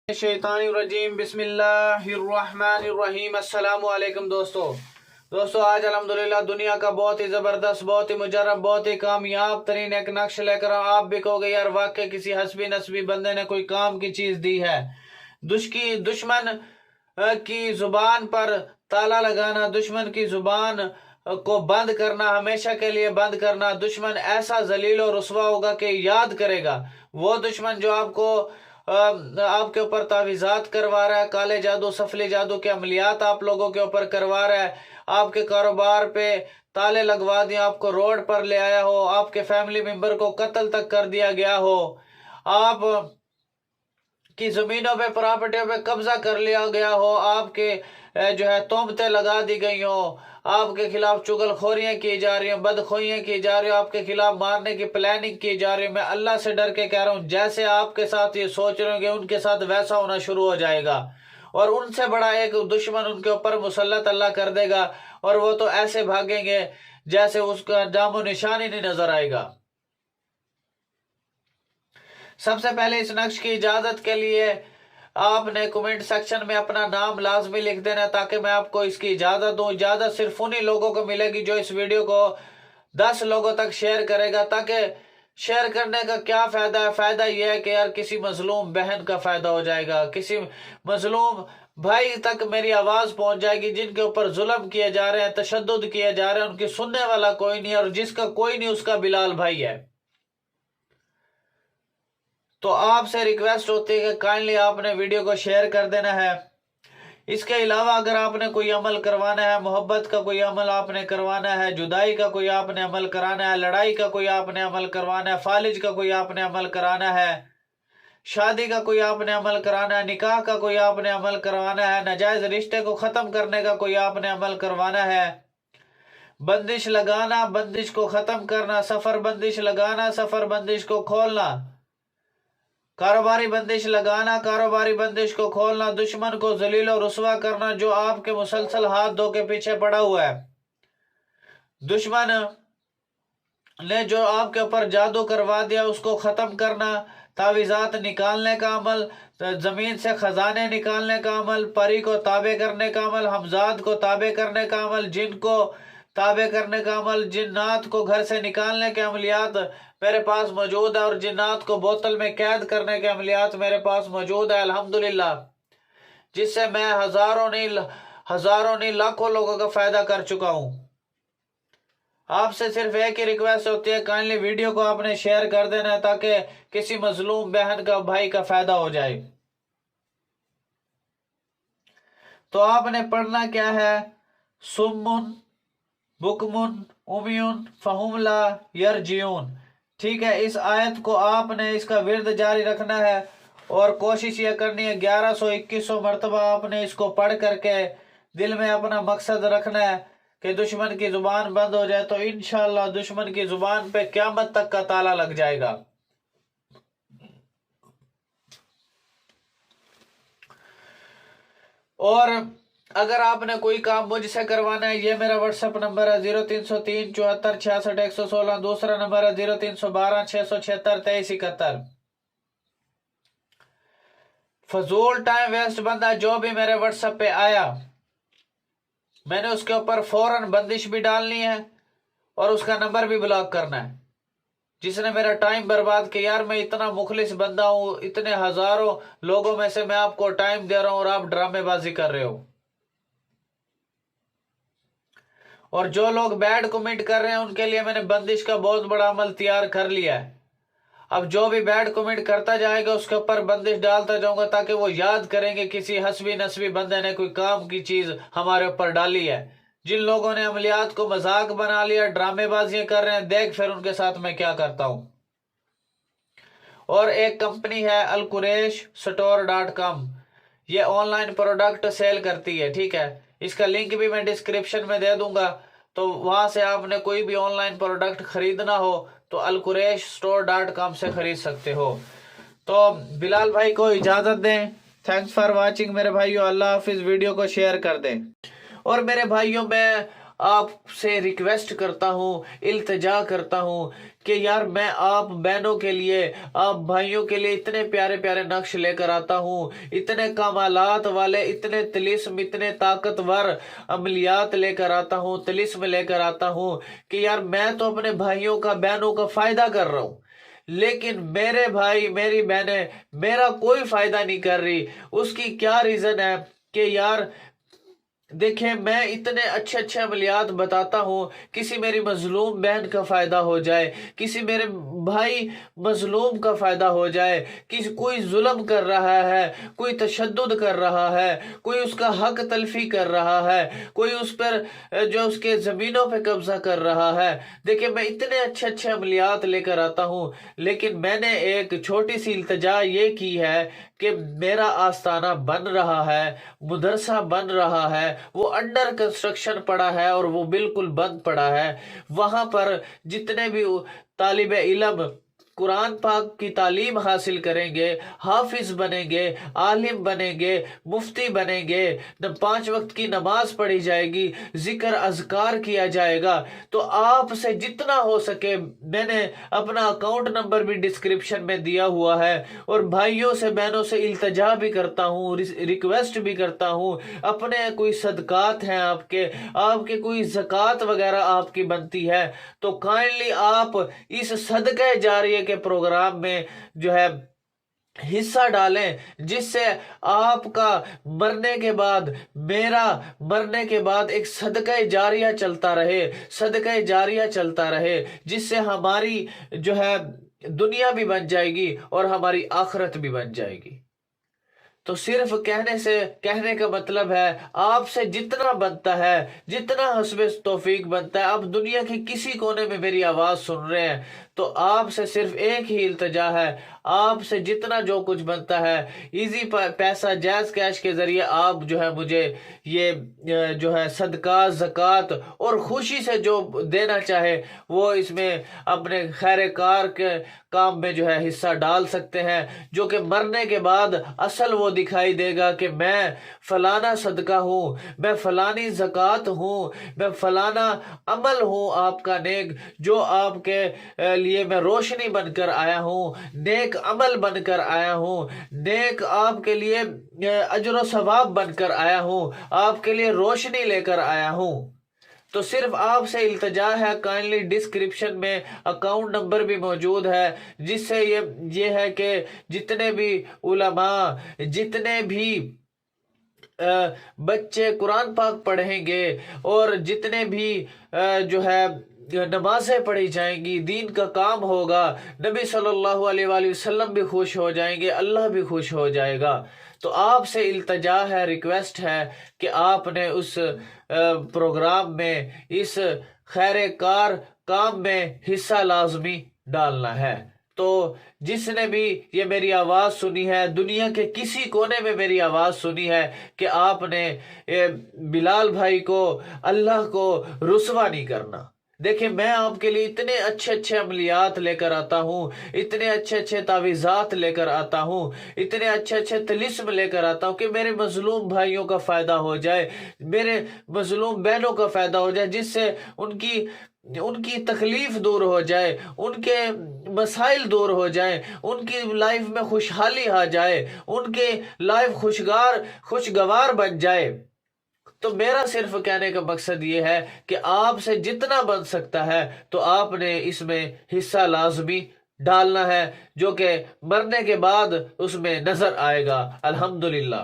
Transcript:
शैतानिर्रजीम बिस्मिल्लाहिर्रहमानिर्रहीम। अस्सलाम वालेकुम दोस्तों आज अल्हम्दुलिल्लाह दुनिया का बहुत ही ज़बरदस्त, बहुत ही मुजर्रब, बहुत ही कामयाब तरीन एक नक्श लेकर आप भी कहोगे यार वाकई किसी हस्बी नस्बी बंदे ने कोई काम की चीज़ दी है। दुश्मन की ज़ुबान पर ताला लगाना, दुश्मन की ज़ुबान को बंद करना, हमेशा के लिए बंद करना। दुश्मन ऐसा जलील और रुसवा होगा कि याद करेगा। वो दुश्मन जो आपके ऊपर तावीज़ात करवा रहा है, काले जादू सफली जादू के अमलियात आप लोगों के ऊपर करवा रहा है, आपके कारोबार पे ताले लगवा दिए, आपको रोड पर ले आया हो, आपके फैमिली मेंबर को कत्ल तक कर दिया गया हो, आप की ज़मीनों पे प्रॉपर्टियों पे कब्जा कर लिया गया हो, आपके जो है तोहमतें लगा दी गई हो, आपके खिलाफ चुगलखोरियां की जा रही हैं, बदखोइयां की जा रही हैं, आपके खिलाफ मारने की प्लानिंग की जा रही है। मैं अल्लाह से डर के कह रहा हूँ, जैसे आपके साथ ये सोच रहे होंगे उनके साथ वैसा होना शुरू हो जाएगा और उनसे बड़ा एक दुश्मन उनके ऊपर मुसल्लत अल्लाह कर देगा और वो तो ऐसे भागेंगे जैसे उसका नामो निशान ही नहीं नजर आएगा। सबसे पहले इस नक्श की इजाजत के लिए आपने कमेंट सेक्शन में अपना नाम लाजमी लिख देना ताकि मैं आपको इसकी इजाजत दूं। इजाजत सिर्फ उन्हीं लोगों को मिलेगी जो इस वीडियो को 10 लोगों तक शेयर करेगा। ताकि शेयर करने का क्या फायदा है? फायदा यह है कि यार किसी मजलूम बहन का फायदा हो जाएगा, किसी मजलूम भाई तक मेरी आवाज पहुंच जाएगी, जिनके ऊपर जुल्म किए जा रहे हैं, तशद्दुद किए जा रहे हैं, उनकी सुनने वाला कोई नहीं और जिसका कोई नहीं उसका बिलाल भाई है। तो आपसे रिक्वेस्ट होती है कि काइंडली आपने वीडियो को शेयर कर देना है। इसके अलावा अगर आपने कोई अमल करवाना है, मोहब्बत का कोई अमल आपने करवाना है, जुदाई का कोई आपने अमल कराना है, लड़ाई का कोई आपने अमल करवाना है, फालिज का कोई आपने अमल कराना है, शादी का कोई आपने अमल कराना है, निकाह का कोई आपने अमल करवाना है, नाजायज रिश्ते को ख़त्म करने का कोई आपने अमल करवाना है, बंदिश लगाना, बंदिश को ख़त्म करना, सफ़र बंदिश लगाना, सफ़र बंदिश को खोलना, कारोबारी बंदिश लगाना, कारोबारी बंदिश को खोलना, दुश्मन को जलील और रुसवा करना जो आपके मुसलसल हाथ धो के पीछे पड़ा हुआ है, दुश्मन ने जो आपके ऊपर जादू करवा दिया उसको ख़त्म करना, तावीज़ात निकालने का अमल, ज़मीन से ख़जाने निकालने का अमल, परी को ताबे करने का अमल, हमजाद को ताबे करने का अमल, जिन को ताबे करने का अमल, जिन्नात को घर से निकालने के अमलियात मेरे पास मौजूद है और जिन्नात को बोतल में कैद करने के अमलियात मेरे पास मौजूद है अल्हम्दुलिल्लाह, जिससे मैं हज़ारों नहीं लाखों लोगों का फ़ायदा कर चुका हूँ। आपसे सिर्फ एक ही रिक्वेस्ट होती है, काइंडली वीडियो को आपने शेयर कर देना है ताकि किसी मजलूम बहन का भाई का फ़ायदा हो जाए। तो आपने पढ़ना क्या है? सुम्मुन बुकमुन उमियुन फहुमला यरजियून। ठीक है, इस आयत को आपने इसका विर्द जारी रखना है और कोशिश ये करनी है 1100-2100 मरतबा आपने इसको पढ़ करके दिल में अपना मकसद रखना है कि दुश्मन की जुबान बंद हो जाए। तो इंशाअल्लाह दुश्मन की जुबान पे क़यामत तक का ताला लग जाएगा। और अगर आपने कोई काम मुझसे करवाना है, ये मेरा व्हाट्सएप नंबर है 0303 74 66 116। दूसरा नंबर है 0312 676 2371। फजूल टाइम वेस्ट बंदा जो भी मेरे व्हाट्सएप पे आया मैंने उसके ऊपर फौरन बंदिश भी डालनी है और उसका नंबर भी ब्लॉक करना है। जिसने मेरा टाइम बर्बाद किया, यार मैं इतना मुखलिस बंदा हूं, इतने हजारों लोगों में से मैं आपको टाइम दे रहा हूं और आप ड्रामेबाजी कर रहे हो। और जो लोग बैड कमेंट कर रहे हैं उनके लिए मैंने बंदिश का बहुत बड़ा अमल तैयार कर लिया है। अब जो भी बैड कमेंट करता जाएगा उसके ऊपर बंदिश डालता जाऊंगा ताकि वो याद करेंगे किसी हस्बी नस्बी बंदे ने कोई काम की चीज हमारे ऊपर डाली है। जिन लोगों ने अमलियात को मजाक बना लिया, ड्रामेबाजियां कर रहे हैं, देख फिर उनके साथ मैं क्या करता हूं। और एक कंपनी है alquresh.com, ये ऑनलाइन प्रोडक्ट सेल करती है। ठीक है, इसका लिंक भी मैं डिस्क्रिप्शन में दे दूंगा। तो वहां से आपने कोई भी ऑनलाइन प्रोडक्ट खरीदना हो तो alquresh.com से खरीद सकते हो। तो बिलाल भाई को इजाजत दें। थैंक्स फॉर वाचिंग मेरे भाइयों। अल्लाह हाफिज। वीडियो को शेयर कर दें। और मेरे भाइयों, मैं آپ سے ریکویسٹ کرتا ہوں، التجا کرتا ہوں کہ یار میں آپ بہنوں کے لیے، آپ بھائیوں کے لیے اتنے پیارے پیارے نقش لے کر آتا ہوں، اتنے کمالات والے، اتنے طلسم، اتنے طاقتور عملیات لے کر آتا ہوں، طلسم لے کر آتا ہوں کہ یار میں تو اپنے بھائیوں کا، بہنوں کا فائدہ کر رہا ہوں، لیکن میرے بھائی، میری بہنیں میرا کوئی فائدہ نہیں کر رہی۔ اس کی کیا ریزن ہے کہ یار دیکھیں میں اتنے اچھے اچھے عملیات بتاتا ہوں، کسی میری مظلوم بہن کا فائدہ ہو جائے، کسی میرے بھائی مظلوم کا فائدہ ہو جائے، کوئی ظلم کر رہا ہے، کوئی تشدد کر رہا ہے، کوئی اس کا حق تلفی کر رہا ہے، کوئی اس پر جو اس کے زمینوں پہ قبضہ کر رہا ہے۔ دیکھیں میں اتنے اچھے اچھے عملیات لے کر آتا ہوں، لیکن میں نے ایک چھوٹی سی التجا یہ کی ہے کہ میرا آستانہ بن رہا ہے، مدرسہ بن رہا ہے، وہ انڈر کنسٹرکشن پڑا ہے اور وہ بالکل بند پڑا ہے۔ وہاں پر جتنے بھی طالب علم قرآن پاک کی تعلیم حاصل کریں گے، حافظ بنیں گے، عالم بنیں گے، مفتی بنیں گے، 5 وقت کی نماز پڑھی جائے گی، ذکر اذکار کیا جائے گا، تو آپ سے جتنا ہو سکے، میں نے اپنا اکاؤنٹ نمبر بھی ڈسکرپشن میں دیا ہوا ہے، اور بھائیوں سے، بہنوں سے التجا بھی کرتا ہوں، ریکویسٹ بھی کرتا ہوں، اپنے کوئی صدقات ہیں آپ کے کوئی زکوٰۃ وغیرہ آپ کی بنتی ہے تو کائنڈلی آپ اس صدقہ جاریہ کے پروگرام میں جو ہے حصہ ڈالیں، جس سے آپ کا مرنے کے بعد، میرا مرنے کے بعد ایک صدقہ جاریہ چلتا رہے، صدقہ جاریہ چلتا رہے، جس سے ہماری جو ہے دنیا بھی بن جائے گی اور ہماری آخرت بھی بن جائے گی۔ تو صرف کہنے کا مطلب ہے آپ سے جتنا بنتا ہے، جتنا حسب توفیق بنتا ہے، آپ دنیا کے کسی کونے میں میری آواز سن رہے ہیں تو آپ سے صرف ایک ہی التجا ہے، آپ سے جتنا جو کچھ بنتا ہے ایزی پیسہ، جائز کیش کے ذریعے آپ جو ہے مجھے یہ جو ہے صدقات، زکوٰۃ اور خوشی سے جو دینا چاہے وہ اس میں اپنے خیر کار کے کام میں جو ہے حصہ ڈال سکتے ہیں، جو کہ مرنے کے بعد اصل وہ دکھائی دے گا کہ میں فلانا صدقہ ہوں، میں فلانی زکوٰۃ ہوں، میں فلانا عمل ہوں آپ کا نیک، جو آپ کے لیے میں روشنی بن کر آیا ہوں، نیک عمل بن کر آیا ہوں، نیک آپ کے لیے اجر و ثواب بن کر آیا ہوں، آپ کے لیے روشنی لے کر آیا ہوں۔ تو صرف آپ سے التجا ہے، کائنڈلی ڈسکرپشن میں اکاؤنٹ نمبر بھی موجود ہے، جس سے یہ ہے کہ جتنے بھی علماء، جتنے بھی بچے قرآن پاک پڑھیں گے اور جتنے بھی جو ہے نمازیں پڑھی جائیں گی، دین کا کام ہوگا، نبی صلی اللہ علیہ وآلہ وسلم بھی خوش ہو جائیں گے، اللہ بھی خوش ہو جائے گا۔ تو آپ سے التجا ہے، ریکویسٹ ہے کہ آپ نے اس پروگرام میں، اس خیر کار کام میں حصہ لازمی ڈالنا ہے۔ تو جس نے بھی یہ میری آواز سنی ہے، دنیا کے کسی کونے میں میری آواز سنی ہے، کہ آپ نے بلال بھائی کو، اللہ کو رسوا نہیں کرنا۔ دیکھیں میں آپ کے لیے اتنے اچھے اچھے عملیات لے کر آتا ہوں، اتنے اچھے اچھے تعویذات لے کر آتا ہوں، اتنے اچھے اچھے طلسم لے کر آتا ہوں کہ میرے مظلوم بھائیوں کا فائدہ ہو جائے، میرے مظلوم بہنوں کا فائدہ ہو جائے، جس سے ان کی تکلیف دور ہو جائے، ان کے مسائل دور ہو جائیں، ان کی لائف میں خوشحالی آ جائے، ان کے لائف خوشگوار بن جائے۔ تو میرا صرف کہنے کا مقصد یہ ہے کہ آپ سے جتنا بن سکتا ہے تو آپ نے اس میں حصہ لازمی ڈالنا ہے، جو کہ مرنے کے بعد اس میں نظر آئے گا۔ الحمدللہ۔